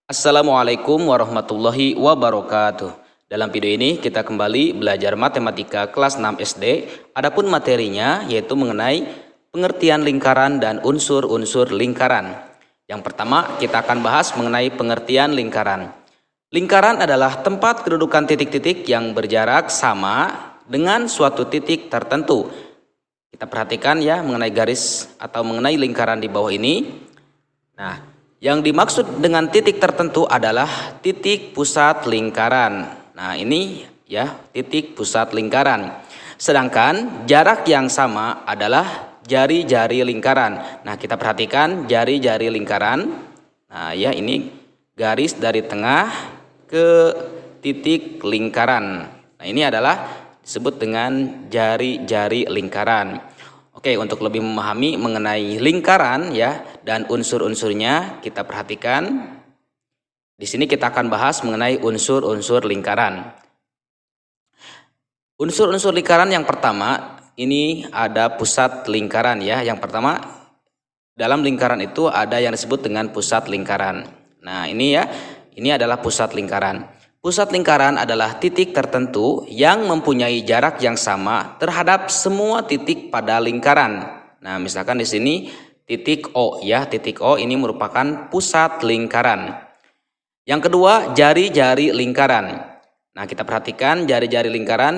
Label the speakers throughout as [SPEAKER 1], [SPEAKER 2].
[SPEAKER 1] Assalamualaikum warahmatullahi wabarakatuh. Dalam video ini kita kembali belajar matematika kelas 6 SD. Adapun materinya yaitu mengenai pengertian lingkaran dan unsur-unsur lingkaran. Yang pertama kita akan bahas mengenai pengertian lingkaran. Lingkaran adalah tempat kedudukan titik-titik yang berjarak sama dengan suatu titik tertentu. Kita perhatikan ya mengenai garis atau mengenai lingkaran di bawah ini. Nah, yang dimaksud dengan titik tertentu adalah titik pusat lingkaran. Nah, ini ya titik pusat lingkaran. Sedangkan jarak yang sama adalah jari-jari lingkaran. Nah, kita perhatikan jari-jari lingkaran. Nah, ya ini garis dari tengah ke titik lingkaran. Nah, ini adalah disebut dengan jari-jari lingkaran. Oke, untuk lebih memahami mengenai lingkaran ya dan unsur-unsurnya, kita perhatikan. Di sini kita akan bahas mengenai unsur-unsur lingkaran. Unsur-unsur lingkaran yang pertama, ini ada pusat lingkaran ya. Yang pertama, dalam lingkaran itu ada yang disebut dengan pusat lingkaran. Nah, ini ya, ini adalah pusat lingkaran. Pusat lingkaran adalah titik tertentu yang mempunyai jarak yang sama terhadap semua titik pada lingkaran. Nah, misalkan di sini titik O ya, titik O ini merupakan pusat lingkaran. Yang kedua, jari-jari lingkaran. Nah, kita perhatikan jari-jari lingkaran.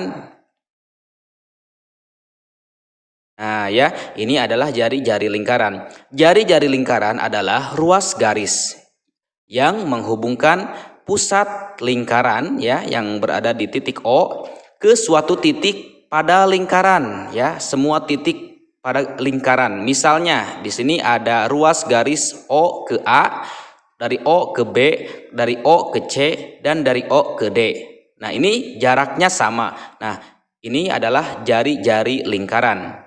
[SPEAKER 1] Nah, ya, ini adalah jari-jari lingkaran. Jari-jari lingkaran adalah ruas garis yang menghubungkan pusat lingkaran ya yang berada di titik O ke suatu titik pada lingkaran ya, semua titik pada lingkaran. Misalnya di sini ada ruas garis O ke A, dari O ke B, dari O ke C, dan dari O ke D. Nah, ini jaraknya sama. Nah, ini adalah jari-jari lingkaran.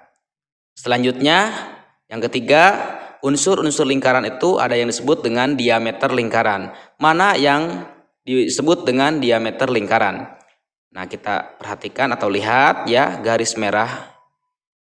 [SPEAKER 1] Selanjutnya yang ketiga, unsur-unsur lingkaran itu ada yang disebut dengan diameter lingkaran. Mana yang disebut dengan diameter lingkaran? Nah, kita perhatikan atau lihat ya garis merah.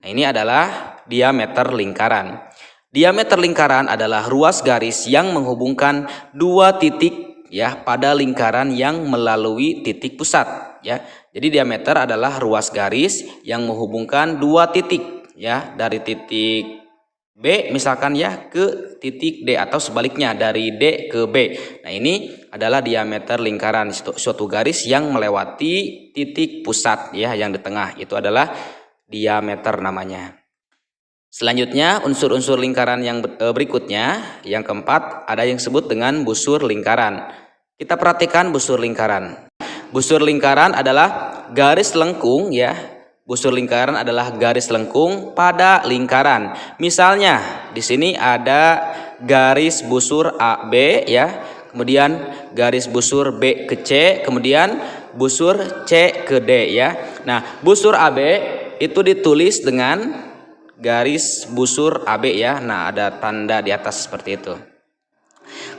[SPEAKER 1] Nah, ini adalah diameter lingkaran. Diameter lingkaran adalah ruas garis yang menghubungkan dua titik ya pada lingkaran yang melalui titik pusat ya. Jadi diameter adalah ruas garis yang menghubungkan dua titik ya, dari titik B misalkan ya ke titik D atau sebaliknya dari D ke B. Nah, ini adalah diameter lingkaran, suatu garis yang melewati titik pusat ya yang di tengah, itu adalah diameter namanya. Selanjutnya unsur-unsur lingkaran yang berikutnya, yang keempat ada yang disebut dengan busur lingkaran. Kita perhatikan busur lingkaran. Busur lingkaran adalah garis lengkung ya. Busur lingkaran adalah garis lengkung pada lingkaran. Misalnya di sini ada garis busur AB ya, kemudian garis busur B ke C, kemudian busur C ke D ya. Nah, busur AB itu ditulis dengan garis busur AB ya. Nah, ada tanda di atas seperti itu.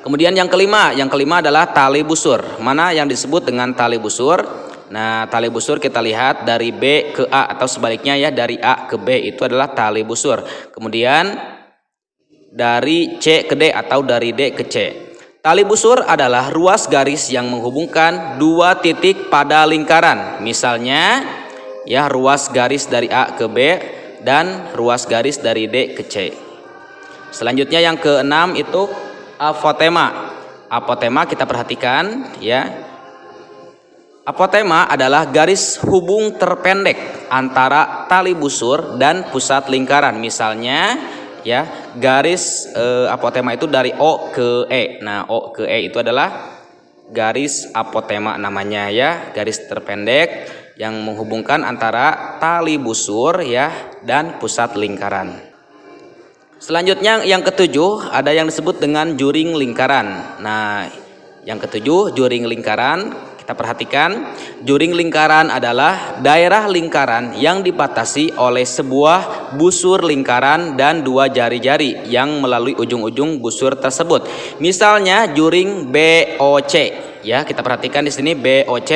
[SPEAKER 1] Kemudian yang kelima adalah tali busur. Mana yang disebut dengan tali busur? Nah, tali busur kita lihat dari B ke A atau sebaliknya ya, dari A ke B itu adalah tali busur. Kemudian dari C ke D atau dari D ke C. Tali busur adalah ruas garis yang menghubungkan dua titik pada lingkaran. Misalnya ya ruas garis dari A ke B dan ruas garis dari D ke C. Selanjutnya yang keenam itu apotema. Apotema kita perhatikan ya. Apotema adalah garis hubung terpendek antara tali busur dan pusat lingkaran. Misalnya ya garis apotema itu dari O ke E. Nah, O ke E itu adalah garis apotema namanya ya, garis terpendek yang menghubungkan antara tali busur ya dan pusat lingkaran. Selanjutnya yang ketujuh ada yang disebut dengan juring lingkaran. Nah, yang ketujuh juring lingkaran. Kita perhatikan, juring lingkaran adalah daerah lingkaran yang dibatasi oleh sebuah busur lingkaran dan dua jari-jari yang melalui ujung-ujung busur tersebut. Misalnya juring BOC ya, kita perhatikan di sini BOC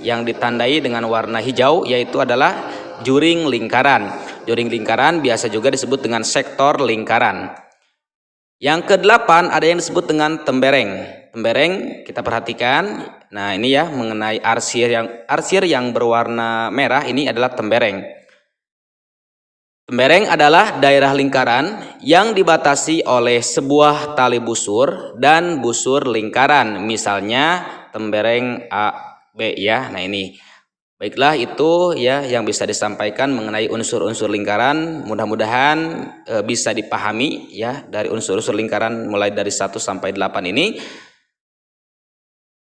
[SPEAKER 1] yang ditandai dengan warna hijau yaitu adalah juring lingkaran. Juring lingkaran biasa juga disebut dengan sektor lingkaran. Yang kedelapan ada yang disebut dengan tembereng. Tembereng kita perhatikan. Nah, ini ya mengenai arsir yang berwarna merah ini adalah tembereng. Tembereng adalah daerah lingkaran yang dibatasi oleh sebuah tali busur dan busur lingkaran. Misalnya tembereng A, B ya. Nah, ini. Baiklah, itu ya yang bisa disampaikan mengenai unsur-unsur lingkaran. Mudah-mudahan bisa dipahami ya dari unsur-unsur lingkaran mulai dari 1 sampai 8 ini.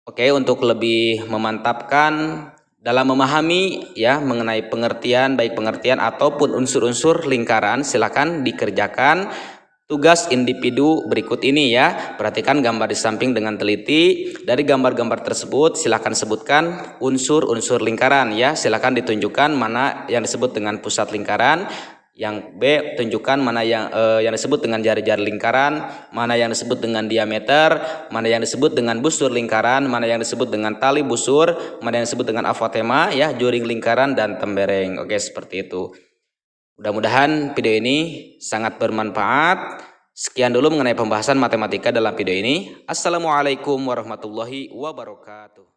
[SPEAKER 1] Oke, untuk lebih memantapkan dalam memahami ya mengenai pengertian, baik pengertian ataupun unsur-unsur lingkaran, silakan dikerjakan tugas individu berikut ini ya. Perhatikan gambar di samping dengan teliti. Dari gambar-gambar tersebut silakan sebutkan unsur-unsur lingkaran ya. Silakan ditunjukkan mana yang disebut dengan pusat lingkaran. Yang B, tunjukkan mana yang disebut dengan jari-jari lingkaran, mana yang disebut dengan diameter, mana yang disebut dengan busur lingkaran, mana yang disebut dengan tali busur, mana yang disebut dengan afatema ya, juring lingkaran dan tembereng. Oke, seperti itu. Mudah-mudahan video ini sangat bermanfaat. Sekian dulu mengenai pembahasan matematika dalam video ini. Assalamualaikum warahmatullahi wabarakatuh.